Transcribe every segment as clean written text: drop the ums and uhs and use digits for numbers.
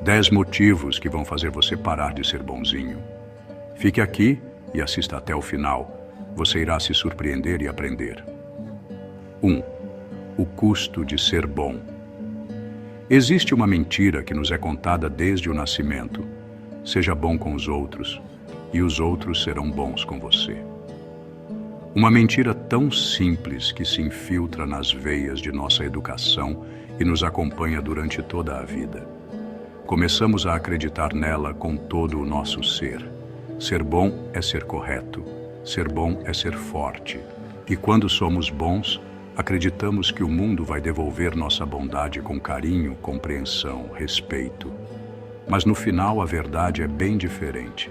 10 motivos que vão fazer você parar de ser bonzinho. Fique aqui e assista até o final. Você irá se surpreender e aprender. 1. O custo de ser bom. Existe uma mentira que nos é contada desde o nascimento. Seja bom com os outros, e os outros serão bons com você. Uma mentira tão simples que se infiltra nas veias de nossa educação e nos acompanha durante toda a vida. Começamos a acreditar nela com todo o nosso ser. Ser bom é ser correto. Ser bom é ser forte. E quando somos bons, acreditamos que o mundo vai devolver nossa bondade com carinho, compreensão, respeito. Mas no final a verdade é bem diferente.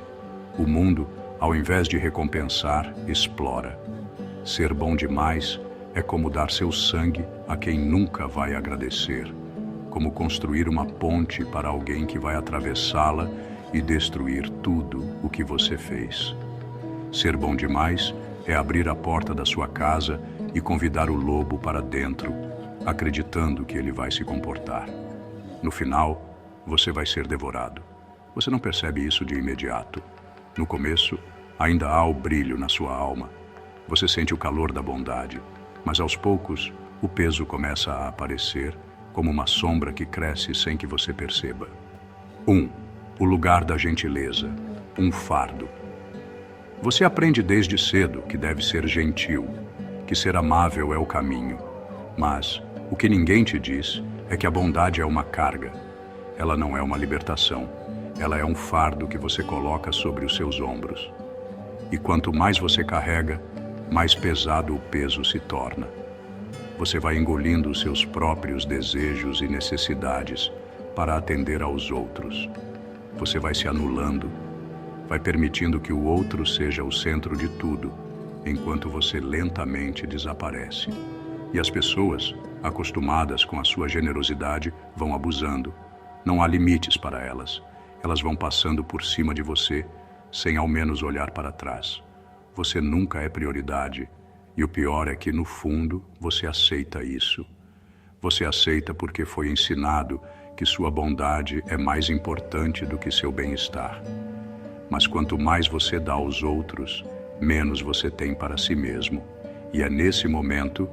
O mundo, ao invés de recompensar, explora. Ser bom demais é como dar seu sangue a quem nunca vai agradecer. Como construir uma ponte para alguém que vai atravessá-la e destruir tudo o que você fez. Ser bom demais é abrir a porta da sua casa e convidar o lobo para dentro, acreditando que ele vai se comportar. No final, você vai ser devorado. Você não percebe isso de imediato. No começo, ainda há o brilho na sua alma. Você sente o calor da bondade, mas aos poucos, o peso começa a aparecer como uma sombra que cresce sem que você perceba. 1. O lugar da gentileza. Um fardo. Você aprende desde cedo que deve ser gentil, que ser amável é o caminho. Mas o que ninguém te diz é que a bondade é uma carga. Ela não é uma libertação. Ela é um fardo que você coloca sobre os seus ombros. E quanto mais você carrega, mais pesado o peso se torna. Você vai engolindo os seus próprios desejos e necessidades para atender aos outros. Você vai se anulando, vai permitindo que o outro seja o centro de tudo, enquanto você lentamente desaparece. E as pessoas, acostumadas com a sua generosidade, vão abusando. Não há limites para elas. Elas vão passando por cima de você, sem ao menos olhar para trás. Você nunca é prioridade. E o pior é que, no fundo, você aceita isso. Você aceita porque foi ensinado que sua bondade é mais importante do que seu bem-estar. Mas quanto mais você dá aos outros, menos você tem para si mesmo. E é nesse momento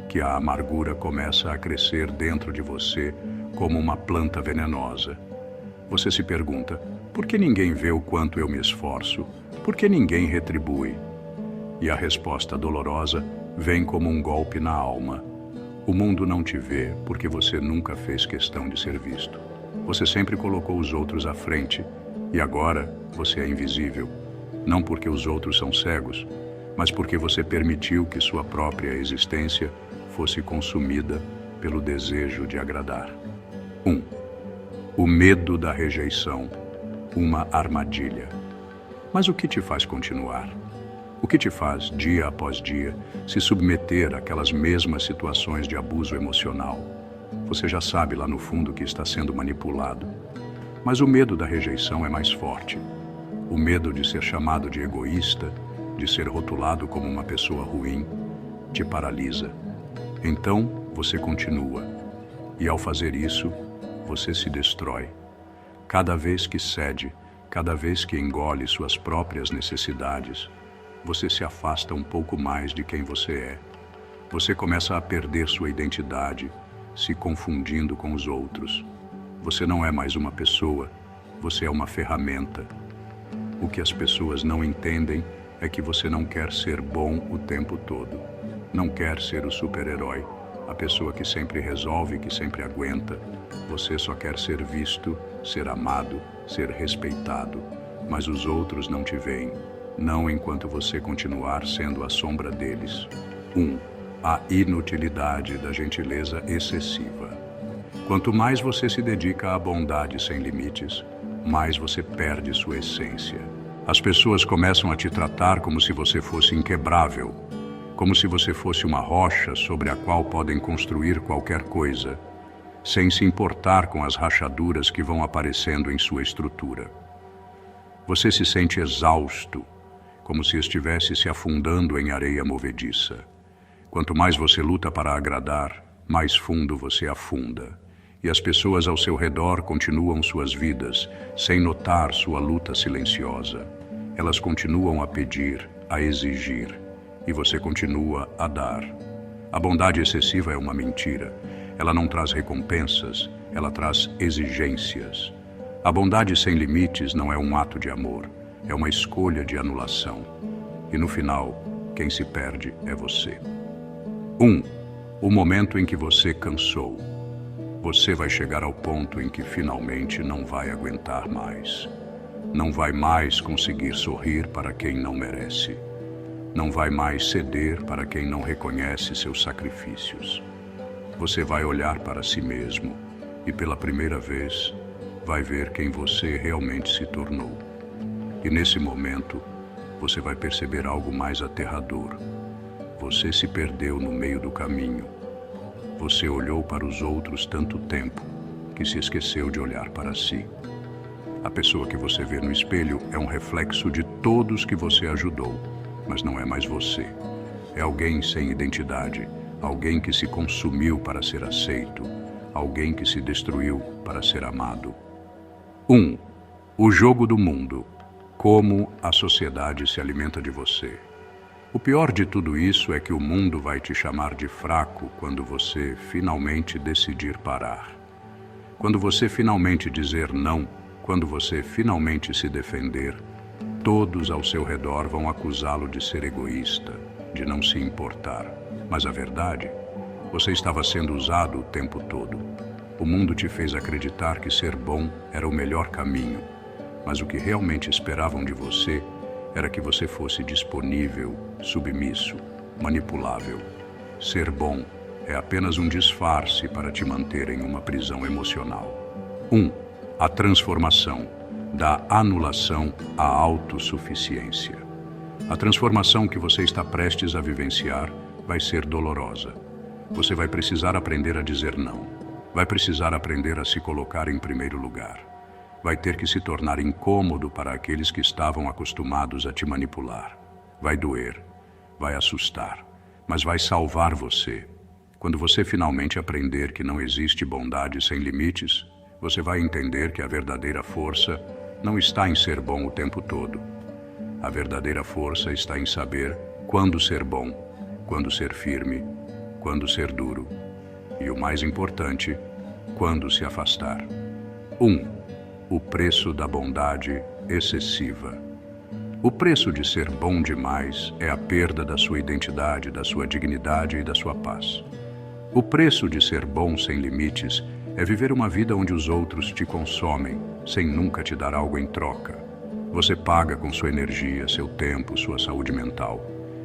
que a amargura começa a crescer dentro de você como uma planta venenosa. Você se pergunta, por que ninguém vê o quanto eu me esforço? Por que ninguém retribui? E a resposta dolorosa vem como um golpe na alma. O mundo não te vê porque você nunca fez questão de ser visto. Você sempre colocou os outros à frente e agora você é invisível. Não porque os outros são cegos, mas porque você permitiu que sua própria existência fosse consumida pelo desejo de agradar. 1. O medo da rejeição. Uma armadilha. Mas o que te faz continuar? O que te faz, dia após dia, se submeter àquelas mesmas situações de abuso emocional? Você já sabe lá no fundo que está sendo manipulado. Mas o medo da rejeição é mais forte. O medo de ser chamado de egoísta, de ser rotulado como uma pessoa ruim, te paralisa. Então, você continua. E ao fazer isso, você se destrói. Cada vez que cede, cada vez que engole suas próprias necessidades, você se afasta um pouco mais de quem você é. Você começa a perder sua identidade, se confundindo com os outros. Você não é mais uma pessoa, você é uma ferramenta. O que as pessoas não entendem é que você não quer ser bom o tempo todo. Não quer ser o super-herói, a pessoa que sempre resolve, que sempre aguenta. Você só quer ser visto, ser amado, ser respeitado. Mas os outros não te veem. Não enquanto você continuar sendo a sombra deles. 1. A inutilidade da gentileza excessiva. Quanto mais você se dedica à bondade sem limites, mais você perde sua essência. As pessoas começam a te tratar como se você fosse inquebrável, como se você fosse uma rocha sobre a qual podem construir qualquer coisa, sem se importar com as rachaduras que vão aparecendo em sua estrutura. Você se sente exausto, como se estivesse se afundando em areia movediça. Quanto mais você luta para agradar, mais fundo você afunda. e as pessoas ao seu redor continuam suas vidas, sem notar sua luta silenciosa. Elas continuam a pedir, a exigir, e você continua a dar. A bondade excessiva é uma mentira. Ela não traz recompensas, ela traz exigências. A bondade sem limites não é um ato de amor, é uma escolha de anulação. E no final, quem se perde é você. 1. O momento em que você cansou. Você vai chegar ao ponto em que finalmente não vai aguentar mais. Não vai mais conseguir sorrir para quem não merece. Não vai mais ceder para quem não reconhece seus sacrifícios. Você vai olhar para si mesmo e, pela primeira vez, vai ver quem você realmente se tornou. E nesse momento, você vai perceber algo mais aterrador. Você se perdeu no meio do caminho. Você olhou para os outros tanto tempo que se esqueceu de olhar para si. A pessoa que você vê no espelho é um reflexo de todos que você ajudou, mas não é mais você. É alguém sem identidade, alguém que se consumiu para ser aceito, alguém que se destruiu para ser amado. 1. O jogo do mundo. Como a sociedade se alimenta de você. O pior de tudo isso é que o mundo vai te chamar de fraco quando você finalmente decidir parar. Quando você finalmente dizer não, quando você finalmente se defender, todos ao seu redor vão acusá-lo de ser egoísta, de não se importar. Mas a verdade, você estava sendo usado o tempo todo. O mundo te fez acreditar que ser bom era o melhor caminho, mas o que realmente esperavam de você era que você fosse disponível, submisso, manipulável. Ser bom é apenas um disfarce para te manter em uma prisão emocional. 1. A transformação, da anulação à autossuficiência. A transformação que você está prestes a vivenciar vai ser dolorosa. Você vai precisar aprender a dizer não. Vai precisar aprender a se colocar em primeiro lugar. Vai ter que se tornar incômodo para aqueles que estavam acostumados a te manipular. Vai doer, vai assustar, mas vai salvar você. Quando você finalmente aprender que não existe bondade sem limites, você vai entender que a verdadeira força não está em ser bom o tempo todo. A verdadeira força está em saber quando ser bom, quando ser firme, quando ser duro. E o mais importante, quando se afastar. 1. O preço da bondade excessiva. O preço de ser bom demais é a perda da sua identidade, da sua dignidade e da sua paz. O preço de ser bom sem limites é viver uma vida onde os outros te consomem, sem nunca te dar algo em troca. Você paga com sua energia, seu tempo, sua saúde mental.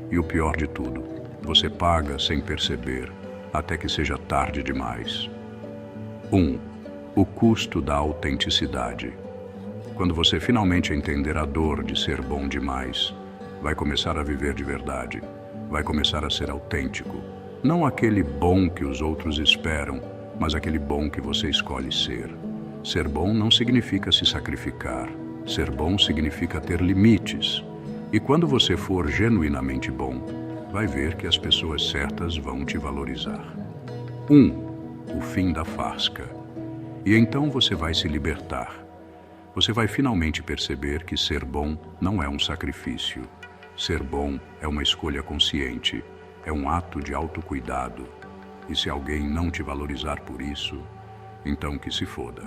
E o pior de tudo, você paga sem perceber, até que seja tarde demais. 1. O custo da autenticidade. Quando você finalmente entender a dor de ser bom demais, vai começar a viver de verdade, vai começar a ser autêntico. Não aquele bom que os outros esperam, mas aquele bom que você escolhe ser. Ser bom não significa se sacrificar. Ser bom significa ter limites. E quando você for genuinamente bom, vai ver que as pessoas certas vão te valorizar. 1. O fim da fasca. E então você vai se libertar. Você vai finalmente perceber que ser bom não é um sacrifício. Ser bom é uma escolha consciente, é um ato de autocuidado. E se alguém não te valorizar por isso, então que se foda.